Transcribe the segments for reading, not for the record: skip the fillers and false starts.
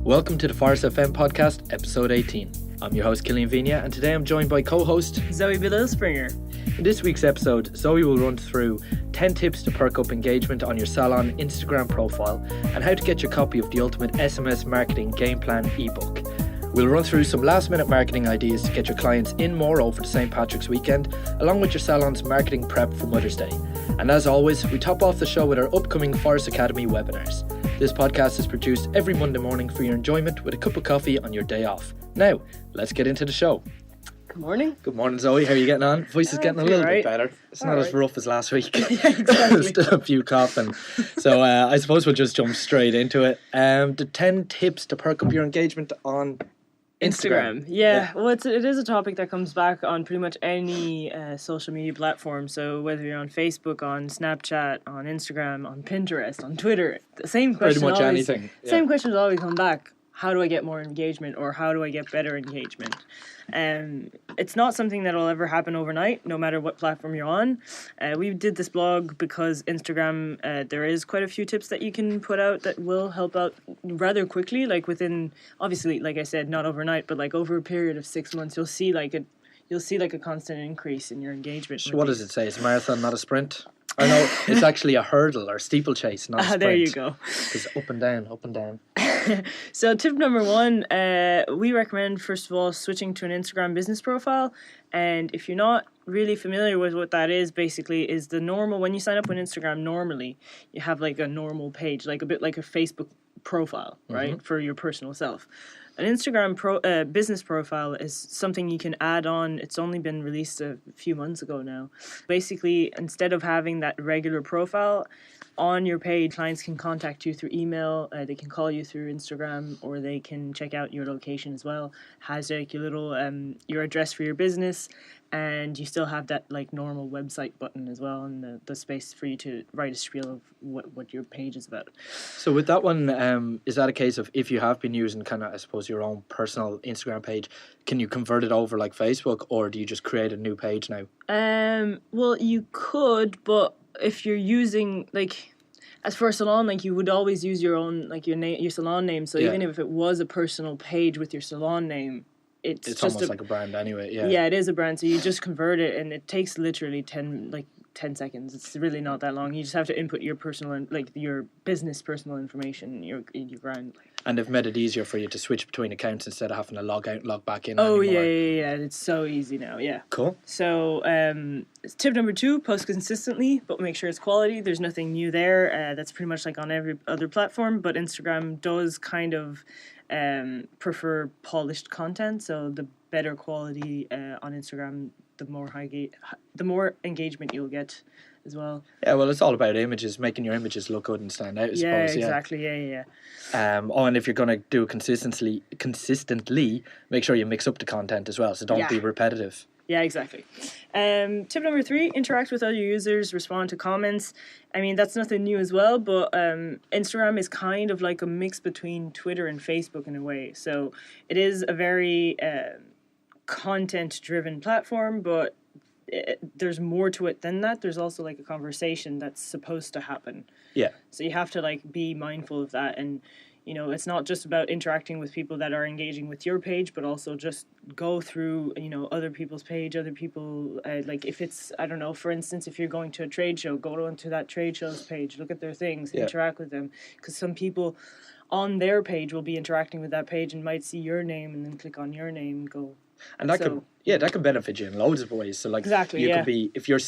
Welcome to the Phorest FM podcast, episode 18. I'm your host, Killian Vigna, and today I'm joined by co-host Zoe Belisle-Springer. In this week's episode, Zoe will run through 10 tips to perk up engagement on your salon Instagram profile and how to get your copy of the ultimate SMS marketing game plan ebook. We'll run through some last-minute marketing ideas to get your clients in more over the St. Patrick's weekend, along with your salon's marketing prep for Mother's Day. And as always, we top off the show with our upcoming Phorest Academy webinars. This podcast is produced every Monday morning for your enjoyment with a cup of coffee on your day off. Now, let's get into the show. Good morning. Good morning, Zoe. How are you getting on? Voice is getting a little bit better. It's not as rough as last week. Yeah, exactly. Still a few coughing. So I suppose we'll just jump straight into it. The 10 tips to perk up your engagement on Instagram. Yeah. Well, it is a topic that comes back on pretty much any social media platform. So whether you're on Facebook, on Snapchat, on Instagram, on Pinterest, on Twitter, the same question. Pretty much anything. Same questions always come back. How do I get more engagement, or how do I get better engagement? It's not something that'll ever happen overnight, no matter what platform you're on. We did this blog because Instagram, there is quite a few tips that you can put out that will help out rather quickly, like within, obviously, like I said, not overnight, but like over a period of 6 months, you'll see like a constant increase in your engagement. So what does it say? It's a marathon, not a sprint? I know it's actually a hurdle or steeplechase, not a sprint. There you go. It's up and down, up and down. So tip number 1, we recommend, first of all, switching to an Instagram business profile. And if you're not really familiar with what that is, basically is the normal, when you sign up on Instagram, normally you have like a normal page, like a bit like a Facebook profile, right, for your personal self. An Instagram business profile is something you can add on. It's only been released a few months ago now. Basically, instead of having that regular profile on your page, clients can contact you through email, they can call you through Instagram, or they can check out your location as well. Has like your little your address for your business, and you still have that like normal website button as well, and the space for you to write a spiel of what your page is about. So with that one, is that a case of if you have been using kind of, I suppose, your own personal Instagram page, can you convert it over like Facebook, or do you just create a new page now? Well, you could, but if you're using like, as for a salon, like you would always use your own, like your name, your salon name. So even if it was a personal page with your salon name, it's just almost like a brand anyway. Yeah, it is a brand. So you just convert it, and it takes literally 10 seconds. It's really not that long. You just have to input your personal, like your business personal information, your brand. And they've made it easier for you to switch between accounts instead of having to log out and log back in. Oh, anymore. yeah. It's so easy now, yeah. Cool. So tip number 2, post consistently, but make sure it's quality. There's nothing new there. That's pretty much like on every other platform, but Instagram does kind of prefer polished content. So the better quality on Instagram, the more engagement you'll get as well. Yeah, well, it's all about images, making your images look good and stand out, I suppose. Exactly. Yeah. And if you're going to do it consistently, make sure you mix up the content as well, so don't be repetitive. Yeah, exactly. Tip number 3, interact with other users, respond to comments. I mean, that's nothing new as well, but Instagram is kind of like a mix between Twitter and Facebook in a way. So it is a very content-driven platform, but there's more to it than that. There's also like a conversation that's supposed to happen. Yeah. So you have to like be mindful of that, and you know, it's not just about interacting with people that are engaging with your page, but also just go through, you know, other people's page, other people, like if it's, I don't know, for instance, if you're going to a trade show, go onto that trade show's page, look at their things, interact with them, because some people on their page will be interacting with that page and might see your name and then click on your name and go. And that could benefit you in loads of ways. So like you could be, if you're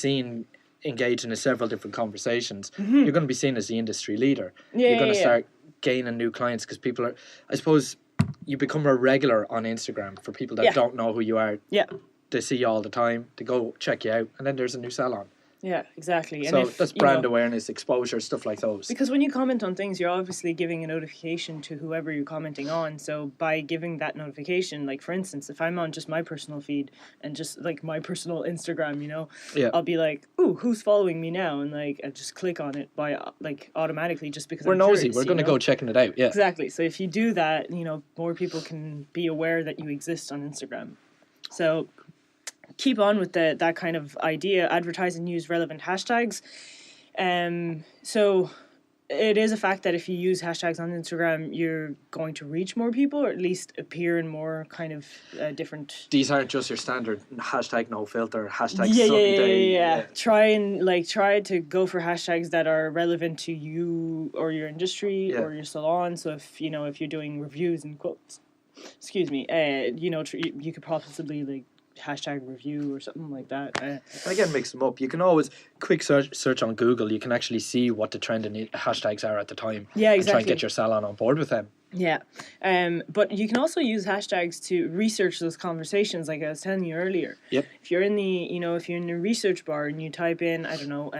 engaged in several different conversations, you're going to be seen as the industry leader. You're going to start gaining new clients because people are, I suppose, you become a regular on Instagram for people that don't know who you are. Yeah. They see you all the time, they go check you out, and then there's a new salon. Yeah, exactly. So that's brand awareness, exposure, stuff like those. Because when you comment on things, you're obviously giving a notification to whoever you're commenting on. So by giving that notification, like for instance, if I'm on just my personal feed and just like my personal Instagram, you know, I'll be like, ooh, who's following me now? And like I just click on it by like automatically just because we're nosy. Curious, we're going to go checking it out. Yeah, exactly. So if you do that, you know, more people can be aware that you exist on Instagram. So keep on with that kind of idea. Advertise and use relevant hashtags. So it is a fact that if you use hashtags on Instagram, you're going to reach more people, or at least appear in more kind of different. These aren't just your standard hashtag no filter, hashtag Yeah, sunny day. yeah. Try to go for hashtags that are relevant to you or your industry or your salon. So if you're doing reviews and quotes, excuse me, you could possibly like hashtag review or something like that. And again, mix them up. You can always quick search on Google. You can actually see what the trending hashtags are at the time. Yeah, exactly. And try and get your salon on board with them. Yeah, but you can also use hashtags to research those conversations, like I was telling you earlier. Yep. If you're in the research bar and you type in, I don't know,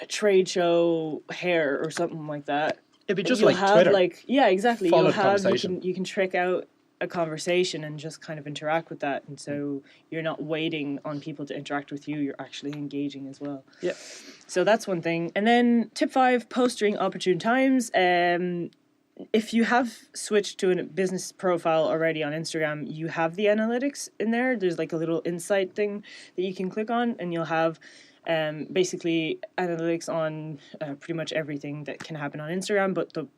trade show hair or something like that, it'd be just like Twitter. Exactly. You can trick out a conversation and just kind of interact with that, and so you're not waiting on people to interact with you, you're actually engaging as well. Yeah. So that's one thing. And then tip 5, post during opportune times. If you have switched to a business profile already on Instagram, you have the analytics in there. There's like a little insight thing that you can click on, and you'll have basically analytics on pretty much everything that can happen on Instagram. But the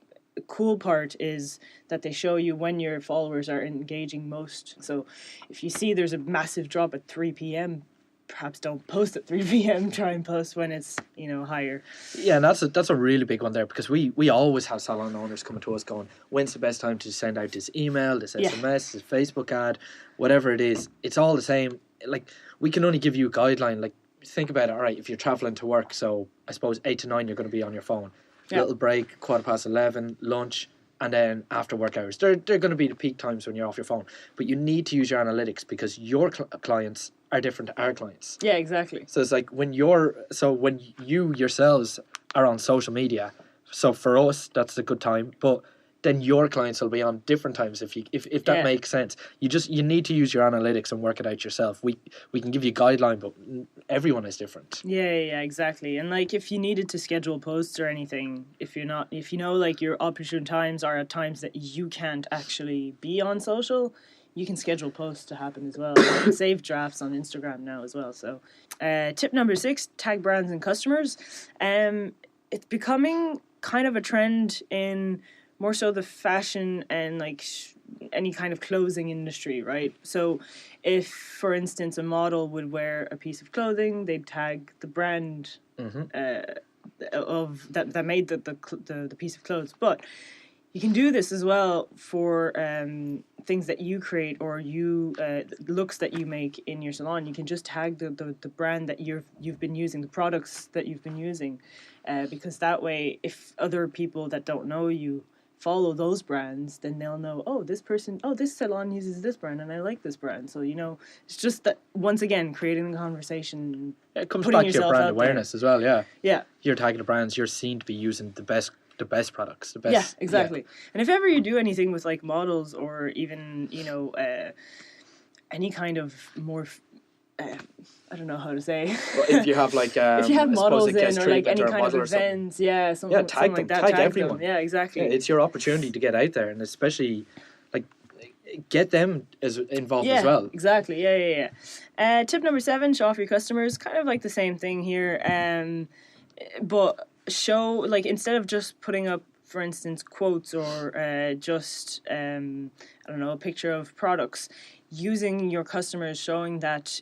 cool part is that they show you when your followers are engaging most. So if you see there's a massive drop at 3 p.m., perhaps don't post at 3 p.m. Try and post when it's higher. Yeah, and that's a really big one there, because we always have salon owners coming to us going, when's the best time to send out this email, this SMS, this Facebook ad, whatever it is. It's all the same. Like, we can only give you a guideline. Like, think about it. All right, if you're traveling to work, so I suppose 8 to 9 you're going to be on your phone. Little break, 11:15, lunch, and then after work hours. They're going to be the peak times when you're off your phone. But you need to use your analytics, because your clients are different to our clients. Yeah, exactly. So it's like when you yourselves are on social media, so for us that's a good time, but then your clients will be on different times, if that makes sense. You need to use your analytics and work it out yourself. We can give you a guideline, but everyone is different. Yeah, exactly. And like, if you needed to schedule posts or anything, if like your opportune times are at times that you can't actually be on social, you can schedule posts to happen as well. You can save drafts on Instagram now as well. So tip number 6, tag brands and customers. It's becoming kind of a trend in more so the fashion and like any kind of clothing industry, right? So if, for instance, a model would wear a piece of clothing, they'd tag the brand of that made the piece of clothes. But you can do this as well for things that you create, or looks that you make in your salon. You can just tag the brand that you've been using, the products that you've been using, because that way, if other people that don't know you follow those brands, then they'll know, this salon uses this brand and I like this brand. So, it's just that, once again, creating the conversation. It comes back to your brand awareness as well, yeah. Yeah. You're tagging the brands, you're seen to be using the best products, the best. Yeah, exactly. Yeah. And if ever you do anything with like models, or even, any kind of more, I don't know how to say. Well, if you have like if you have models in, or like any kind of events, something tag them, like that. tag everyone. Them. Yeah, exactly. It's your opportunity to get out there, and especially like get them involved as well. Exactly. Yeah. Tip number 7: show off your customers. Kind of like the same thing here, but show, like, instead of just putting up, for instance, quotes or just a picture of products, using your customers, showing that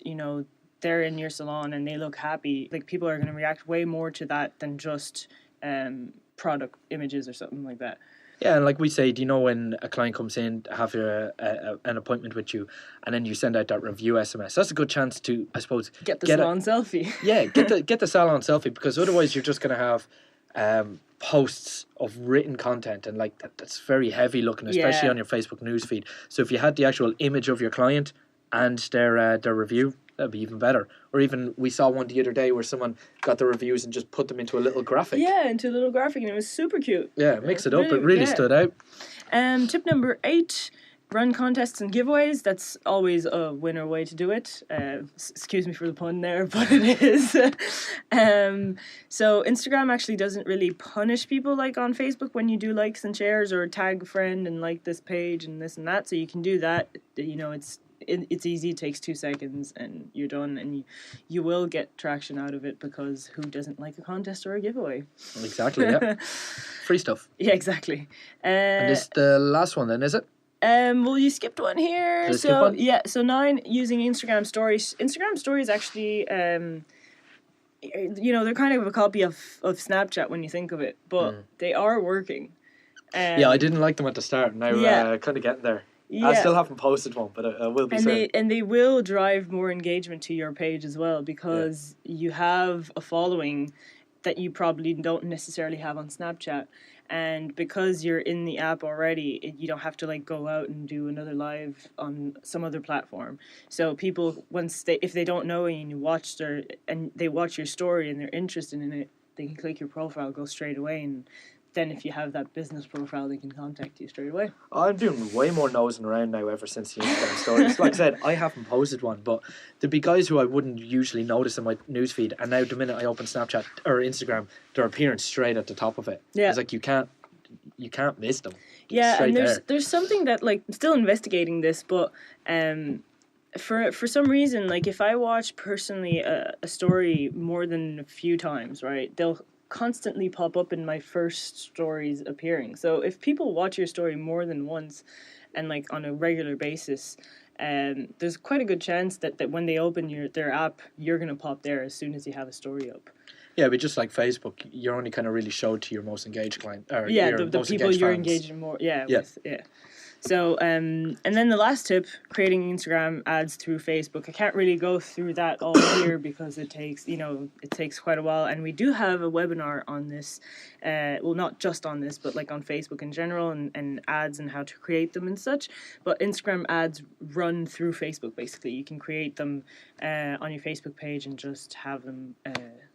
they're in your salon and they look happy. Like, people are going to react way more to that than just product images or something like that. Yeah, and like we say, when a client comes in to have an appointment with you, and then you send out that review SMS, that's a good chance to, I suppose, get the salon selfie. Yeah, get the salon selfie, because otherwise you're just going to have posts of written content, and like that's very heavy looking, especially on your Facebook newsfeed. So if you had the actual image of your client and their review, that'd be even better. Or even, we saw one the other day where someone got the reviews and just put them into a little graphic. Yeah, into a little graphic, and it was super cute. Yeah, mix it up. It really stood out. Tip number 8: run contests and giveaways. That's always a winner way to do it. Excuse me for the pun there, but it is. So Instagram actually doesn't really punish people like on Facebook when you do likes and shares, or tag a friend and like this page and this and that. So you can do that. it's easy. It takes 2 seconds and you're done, and you will get traction out of it, because who doesn't like a contest or a giveaway? Exactly, yeah. Free stuff. Yeah, exactly. And this is the last one then, is it? Well, you skipped one here. Did I skip one? Yeah, so 9, using Instagram stories. Instagram stories actually, they're kind of a copy of Snapchat when you think of it, but they are working. Yeah, I didn't like them at the start. Now kind of getting there. Yeah. I still haven't posted one, but I will be soon. They will drive more engagement to your page as well, because you have a following that you probably don't necessarily have on Snapchat. And because you're in the app already, you don't have to like go out and do another live on some other platform. So people, if they don't know you and they watch your story and they're interested in it, they can click your profile, go straight away, and then if you have that business profile, they can contact you straight away. I'm doing way more nosing around now ever since the Instagram stories. Like I said, I haven't posted one, but there'd be guys who I wouldn't usually notice in my newsfeed, and now the minute I open Snapchat or Instagram, they're appearing straight at the top of it. Yeah. It's like you can't miss them. Yeah, and there's something that, like, I'm still investigating this, but for some reason, like, if I watch personally a story more than a few times, right, they'll constantly pop up in my first stories appearing. So if people watch your story more than once and like on a regular basis, there's quite a good chance that when they open their app, you're going to pop there as soon as you have a story up. Yeah, but just like Facebook, you're only kind of really showed to your most engaged client. Or the people you're engaging more. Yeah. So, and then the last tip, creating Instagram ads through Facebook. I can't really go through that all here because it takes quite a while. And we do have a webinar on this, well, not just on this, but like on Facebook in general, and ads and how to create them and such. But Instagram ads run through Facebook, basically. You can create them on your Facebook page and just have them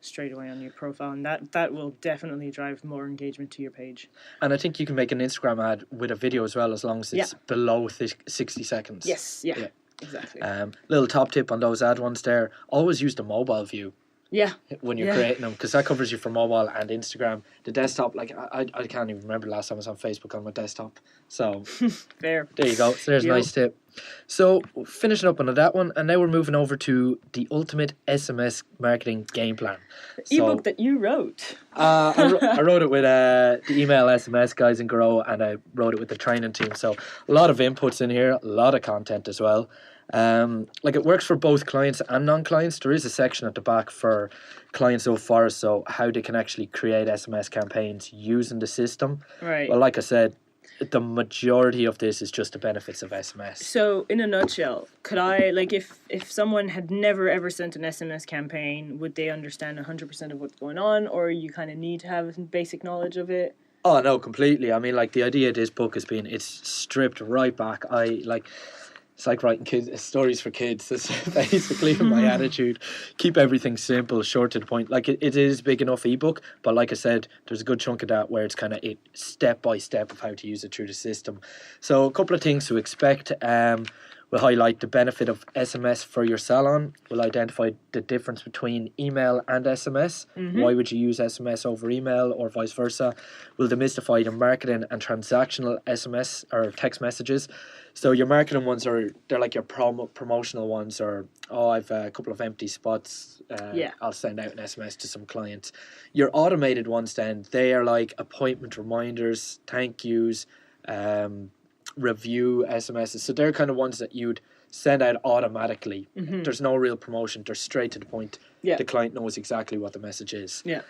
straight away on your profile. And that will definitely drive more engagement to your page. And I think you can make an Instagram ad with a video as well, as long as it's below 60 seconds. Yes, yeah. Exactly. Little top tip on those ad ones there, always use the mobile view. Yeah. When you're creating them, because that covers you for mobile and Instagram. The desktop, like, I can't even remember the last time I was on Facebook on my desktop. So, fair. There you go. So there's a nice tip. So, finishing up on that one, and now we're moving over to the ultimate SMS marketing game plan. The ebook that you wrote. I wrote it with the email SMS guys in Grow, and I wrote it with the training team. So, a lot of inputs in here, a lot of content as well. Like, it works for both clients and non-clients. There is a section at the back for clients of Phorest, so how they can actually create SMS campaigns using the system. Right. Well, like I said, the majority of this is just the benefits of SMS. So, in a nutshell, could I, like, if someone had never ever sent an SMS campaign, would they understand 100% of what's going on, or you kind of need to have basic knowledge of it? Oh, no, completely. I mean, like, the idea of this book has been, it's stripped right back. It's like writing stories for kids. That's basically my attitude. Keep everything simple, short to the point. Like, it is big enough ebook, but like I said, there's a good chunk of that where it's kind of step by step of how to use it through the system. So a couple of things to expect. We'll highlight the benefit of SMS for your salon. We'll identify the difference between email and SMS. Mm-hmm. Why would you use SMS over email or vice versa? We'll demystify the marketing and transactional SMS or text messages. So your marketing ones they're like your promotional ones, or I've a couple of empty spots. I'll send out an SMS to some clients. Your automated ones then, they are like appointment reminders, thank yous, review SMSs. So they're kind of ones that you'd send out automatically. Mm-hmm. There's no real promotion. They're straight to the point. Yeah. The client knows exactly what the message is. Yeah.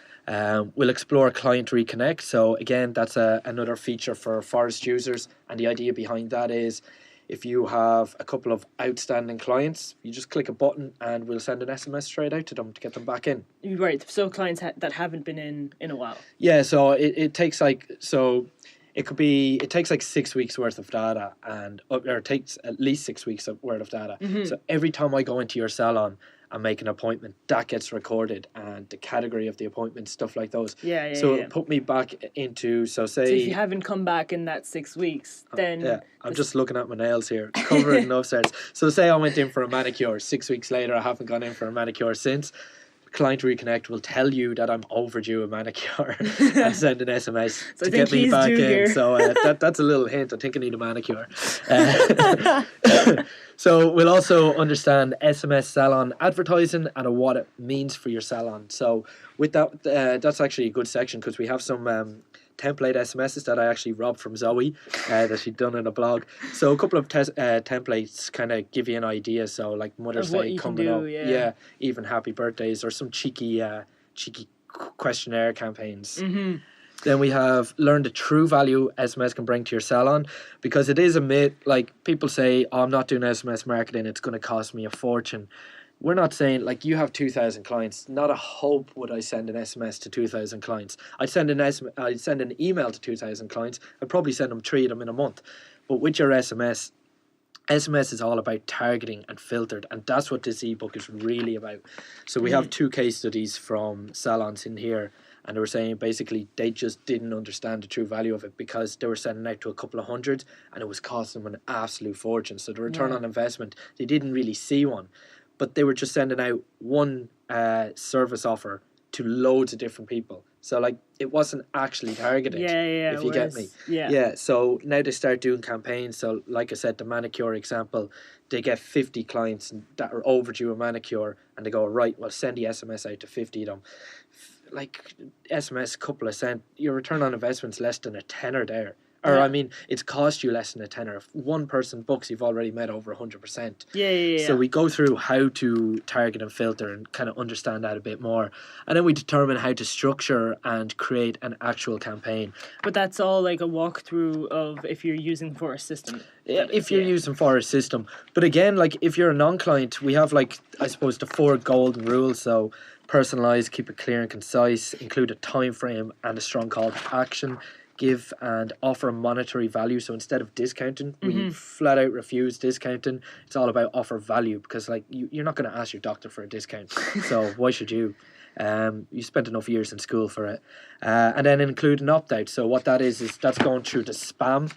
We'll explore Client Reconnect. So again, that's another feature for Phorest users. And the idea behind that is, if you have a couple of outstanding clients, you just click a button and we'll send an SMS straight out to them to get them back in. Right. So clients that haven't been in a while. Yeah. So it takes like 6 weeks worth of data, or it takes at least 6 weeks worth of data. Mm-hmm. So every time I go into your salon and make an appointment, that gets recorded, and the category of the appointment, stuff like those. So put me back into, so if you haven't come back in that 6 weeks, then... I'm just looking at my nails here, covered in upstairs. So say I went in for a manicure, 6 weeks later I haven't gone in for a manicure since. Client Reconnect will tell you that I'm overdue a manicure and send an SMS So to get me back in. here. So that's a little hint. I think I need a manicure. So we'll also understand SMS salon advertising and what it means for your salon. So with that, that's actually a good section because we have some template SMSs that I actually robbed from Zoe that she'd done in a blog. So a couple of templates kind of give you an idea. So like Mother's Day coming up, even happy birthdays or some cheeky questionnaire campaigns. Mm-hmm. Then we have learn the true value SMS can bring to your salon, because it is a myth. Like people say, oh, I'm not doing SMS marketing, it's going to cost me a fortune. We're not saying, like, you have 2,000 clients. Not a hope would I send an SMS to 2,000 clients. I'd send an email to 2,000 clients. I'd probably send them 3 of them in a month. But with your SMS is all about targeting and filtered, and that's what this ebook is really about. So we have 2 case studies from salons in here, and they were saying basically they just didn't understand the true value of it because they were sending out to a couple of hundred and it was costing them an absolute fortune. So the return on investment, they didn't really see one. But they were just sending out one service offer to loads of different people. So, like, it wasn't actually targeted, if you get me. Yeah, so now they start doing campaigns. So, like I said, the manicure example, they get 50 clients that are overdue a manicure, and they go, right, well, send the SMS out to 50 of them. Like, SMS, couple of cents, your return on investment's less than a tenner there. Or, I mean, it's cost you less than a tenner. If one person books, you've already made over 100%. Yeah. So we go through how to target and filter and kind of understand that a bit more. And then we determine how to structure and create an actual campaign. But that's all like a walkthrough of if you're using Phorest system. If you're using Phorest system. But again, like, if you're a non-client, we have, like, I suppose, the 4 golden rules. So personalize, keep it clear and concise, include a time frame and a strong call to action. Give and offer monetary value. So instead of discounting, we flat out refuse discounting. It's all about offer value, because like you're not going to ask your doctor for a discount. So why should you? You spent enough years in school for it. And then include an opt-out. So what that is that's going through the spam.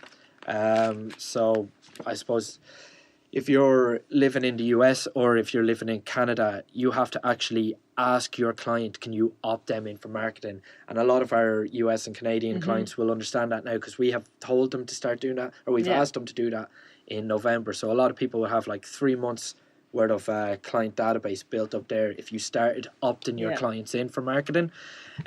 So I suppose if you're living in the US or if you're living in Canada, you have to actually ask your client, can you opt them in for marketing? And a lot of our US and Canadian clients will understand that now, because we have told them to start doing that, or we've asked them to do that in November. So a lot of people will have like 3 months worth of client database built up there if you started opting your clients in for marketing.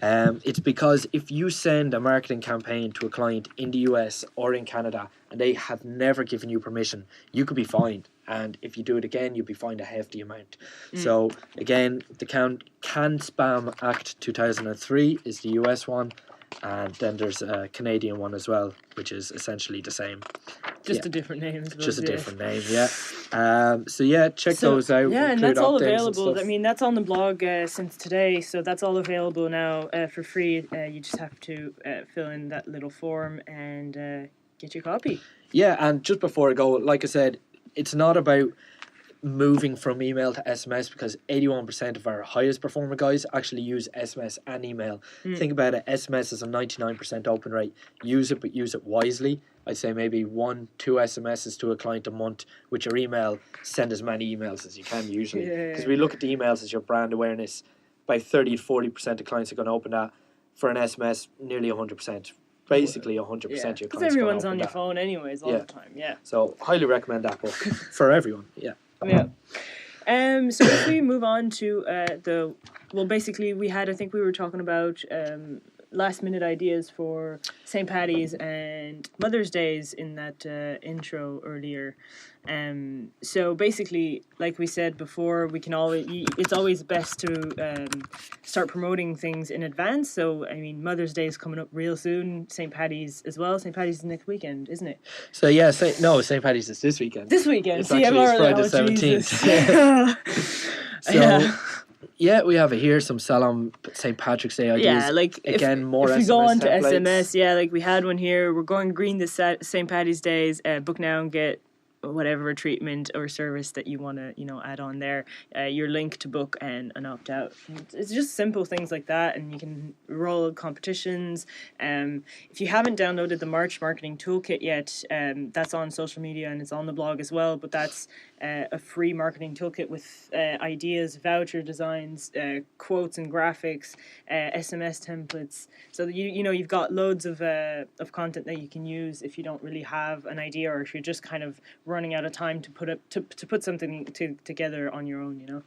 It's because if you send a marketing campaign to a client in the US or in Canada and they have never given you permission, you could be fined. And if you do it again, you'll be fined a hefty amount. So again, the Can Spam Act 2003 is the US one. And then there's a Canadian one as well, which is essentially the same. Just a different name. Just a different name, check those out. Yeah, and that's all available. I mean, that's on the blog since today, so that's all available now for free. You just have to fill in that little form and get your copy. Yeah, and just before I go, like I said, it's not about moving from email to SMS, because 81% of our highest performer guys actually use SMS and email. Think about it, SMS is a 99% open rate. Use it, but use it wisely. I'd say maybe 1-2 SMSs to a client a month. With your email, send as many emails as you can usually, because we look at the emails as your brand awareness. By 30 to 40% of clients are going to open that. For an SMS, nearly 100%. Basically 100% of your clients. Because everyone's on your phone anyways all the time. So highly recommend that book for everyone. So if we move on to basically I think we were talking about last minute ideas for St. Paddy's and Mother's Days in that intro earlier. So basically, like we said before, it's always best to start promoting things in advance. So, I mean, Mother's Day is coming up real soon. St. Paddy's as well. St. Paddy's is next weekend, isn't it? So, St. Paddy's is this weekend. This weekend. It's Friday the 17th. We have it here, some salon St. Patrick's Day ideas. Yeah, like if we go on to SMS, like we had one here. We're going green this St. Paddy's Days. Book now and get whatever treatment or service that you want to, add on there, your link to book and an opt-out. It's just simple things like that, and you can roll competitions. If you haven't downloaded the March Marketing Toolkit yet, that's on social media and it's on the blog as well, but that's a free marketing toolkit with ideas, voucher designs, quotes and graphics, SMS templates. So that you've got loads of content that you can use if you don't really have an idea, or if you're just kind of running out of time to put something together on your own.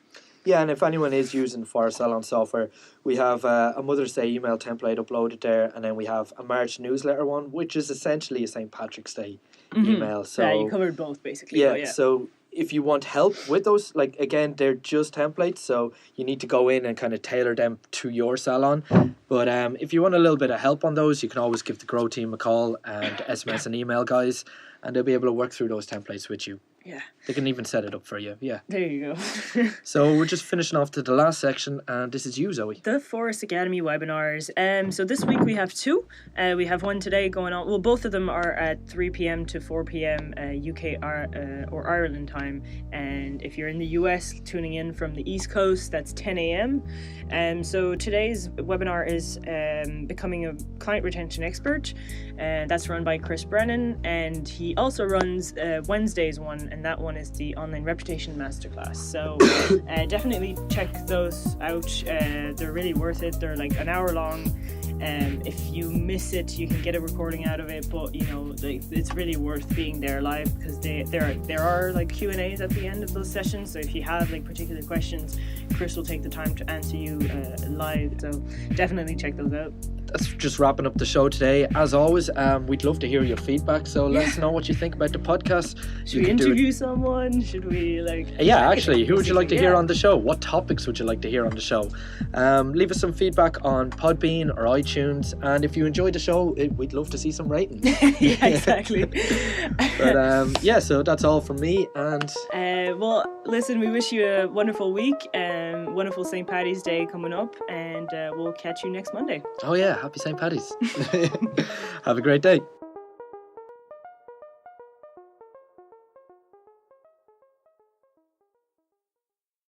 Yeah, and if anyone is using Phorest Salon Software, we have a Mother's Day email template uploaded there, and then we have a March newsletter one, which is essentially a St. Patrick's Day email. So yeah, you covered both basically. Yeah, so if you want help with those, like, again, they're just templates, so you need to go in and kind of tailor them to your salon. But if you want a little bit of help on those, you can always give the Grow team a call and SMS and email guys, and they'll be able to work through those templates with you. Yeah. They can even set it up for you. Yeah. There you go. So we're just finishing off to the last section, and this is you, Zoe. The Phorest Academy webinars. So this week we have two. We have one today going on. Well, both of them are at 3 p.m. to 4 p.m. UK or Ireland time. And if you're in the US, tuning in from the East Coast, that's 10 a.m. So today's webinar is becoming a client retention expert. That's run by Chris Brennan, and he also runs Wednesday's one, and that one is the Online Reputation Masterclass. So definitely check those out. They're really worth it. They're like an hour long. If you miss it, you can get a recording out of it, but it's really worth being there live, because there are like Q&As at the end of those sessions. So if you have like particular questions, Chris will take the time to answer you live. So definitely check those out. That's just wrapping up the show today. As always, we'd love to hear your feedback, so let us know what you think about the podcast. Should we interview someone? Should we Yeah, actually, who would you like to hear on the show? What topics would you like to hear on the show? Leave us some feedback on Podbean or iTunes, and if you enjoyed the show, we'd love to see some ratings. Yeah, exactly. But so that's all from me, and well, listen, we wish you a wonderful week, wonderful St. Paddy's Day coming up, and we'll catch you next Monday. Oh yeah, happy St. Paddy's. Have a great day.